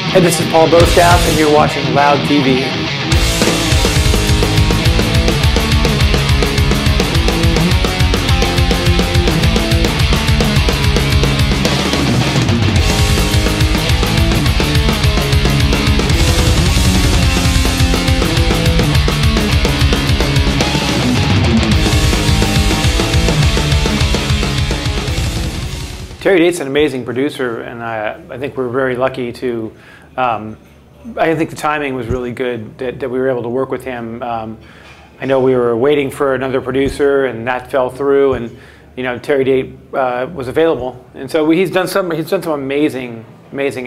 Hey, this is Paul Bostaph, and you're watching Loud TV. Terry Date's an amazing producer, and I think we're very lucky to. I think the timing was really good that we were able to work with him. I know we were waiting for another producer, and that fell through. And Terry Date was available, and so he's done some amazing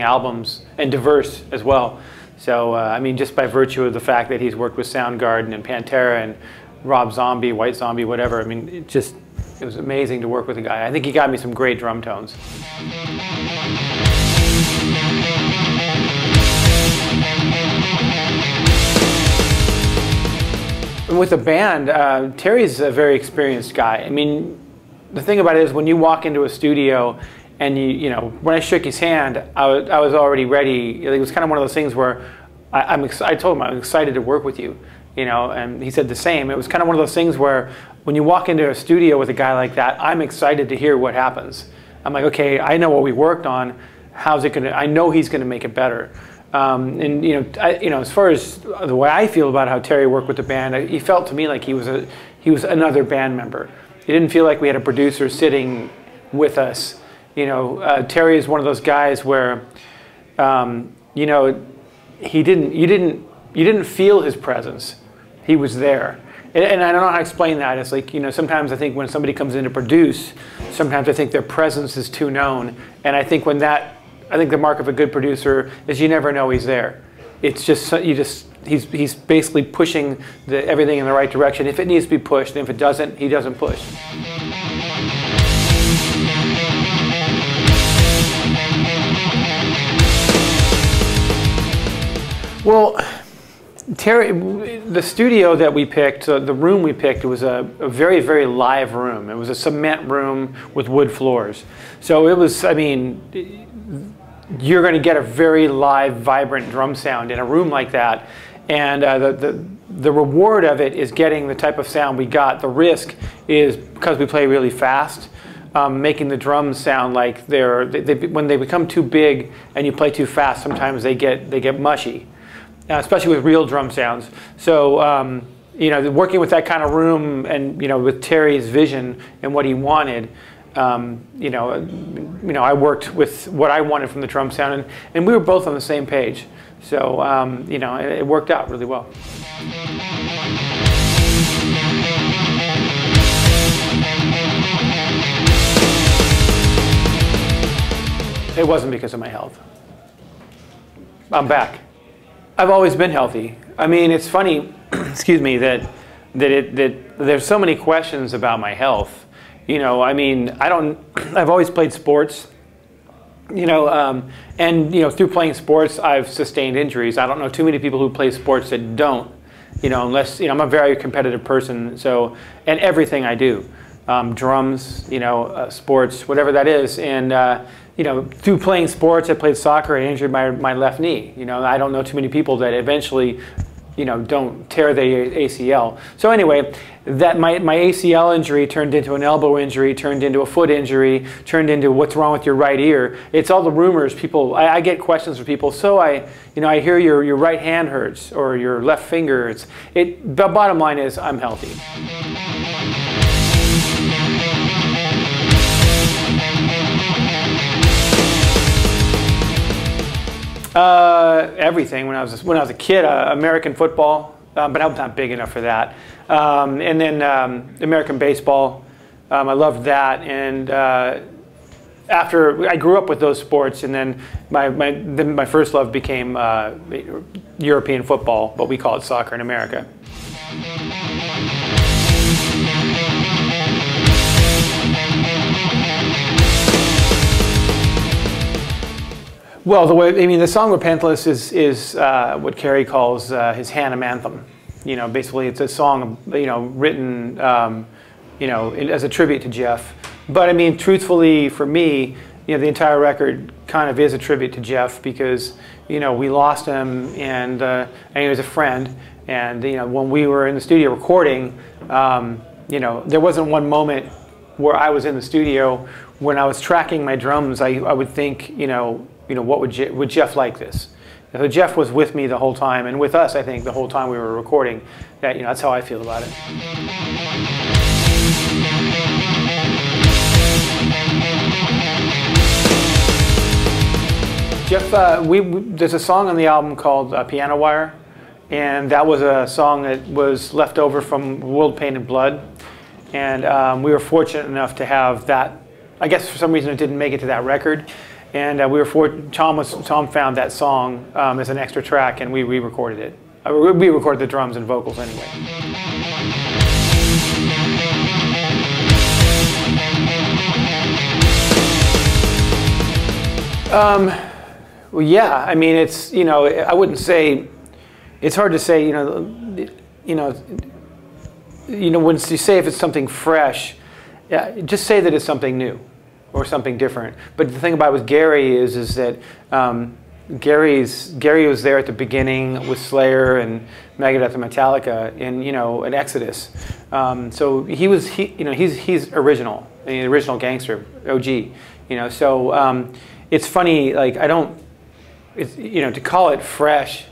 albums, and diverse as well. So I mean, just by virtue of the fact that he's worked with Soundgarden and Pantera and Rob Zombie, White Zombie, whatever. I mean, it was amazing to work with a guy. I think he got me some great drum tones. And with the band, Terry's a very experienced guy. I mean, the thing about it is when you walk into a studio and when I shook his hand, I was already ready. It was kind of one of those things where I told him I'm excited to work with you. And he said the same. It was kind of one of those things where when you walk into a studio with a guy like that, I'm excited to hear what happens. I'm like, okay, I know what we worked on. How's it gonna? I know he's gonna make it better. As far as the way I feel about how Terry worked with the band, he felt to me like he was another band member. He didn't feel like we had a producer sitting with us. Terry is one of those guys where, you didn't feel his presence. He was there. And I don't know how to explain that. It's like, sometimes I think when somebody comes in to produce, sometimes I think their presence is too known. And I think I think the mark of a good producer is you never know he's there. It's just, he's basically pushing everything in the right direction. If it needs to be pushed, and if it doesn't, he doesn't push. Well, Terry, the studio that we picked, the room we picked, was a very, very live room. It was a cement room with wood floors. So it was, I mean, you're going to get a very live, vibrant drum sound in a room like that. And the reward of it is getting the type of sound we got. The risk is, because we play really fast, making the drums sound like when they become too big and you play too fast, sometimes they get mushy. Especially with real drum sounds. So, working with that kind of room and, with Terry's vision and what he wanted, I worked with what I wanted from the drum sound, and we were both on the same page. So, it worked out really well. It wasn't because of my health. I'm back. I've always been healthy. I mean, it's funny, excuse me, that there's so many questions about my health. I mean, I've always played sports, and through playing sports, I've sustained injuries. I don't know too many people who play sports that don't, unless, I'm a very competitive person, so, and everything I do, drums, sports, whatever that is, and, through playing sports, I played soccer, I injured my left knee. I don't know too many people that eventually, don't tear their ACL. So anyway, that my ACL injury turned into an elbow injury, turned into a foot injury, turned into what's wrong with your right ear. It's all the rumors. People, I get questions from people. So I hear your right hand hurts or your left finger. The bottom line is I'm healthy. Everything. When I was a kid, American football, but I was not big enough for that. And then American baseball, I loved that. And after I grew up with those sports, and then my first love became European football, but we call it soccer in America. Well, the song "Repentless" is what Kerry calls his Hannah anthem. Basically, it's a song, written, as a tribute to Jeff. But I mean, truthfully, for me, you know, the entire record kind of is a tribute to Jeff because, you know, we lost him and he was a friend. And, you know, when we were in the studio recording, you know, there wasn't one moment where I was in the studio when I was tracking my drums, I would think, you know, what would Jeff like this? So Jeff was with me the whole time, and with us, I think, the whole time we were recording. That, you know, that's how I feel about it. Jeff, there's a song on the album called Piano Wire, and that was a song that was left over from World Painted Blood, and we were fortunate enough to have that. I guess for some reason it didn't make it to that record, and Tom found that song as an extra track, and we re-recorded it. We recorded the drums and vocals anyway. Well, yeah. I mean, it's, you know, I wouldn't say. It's hard to say. You know, when you say if it's something fresh, yeah, just say that it's something new or something different. But the thing about with Gary is that Gary was there at the beginning with Slayer and Megadeth and Metallica in, you know, an Exodus. So he's original, the original gangster, OG. You know, so it's funny. Like you know, to call it fresh,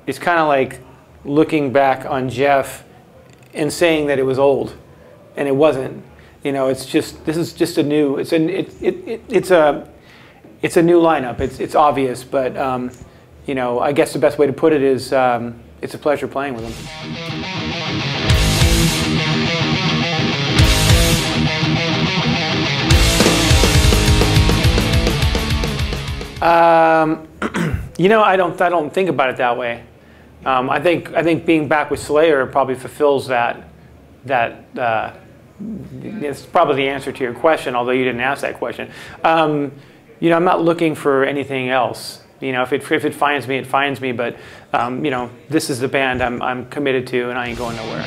it's kind of like looking back on Jeff and saying that it was old, and it wasn't. You know, it's just, this is just a new, it's a new lineup. It's obvious, but you know, I guess the best way to put it is it's a pleasure playing with them. You know, I don't think about it that way. I think being back with Slayer probably fulfills that. It's probably the answer to your question, although you didn't ask that question. You know, I'm not looking for anything else. You know, if it finds me, it finds me. But you know, this is the band I'm committed to, and I ain't going nowhere.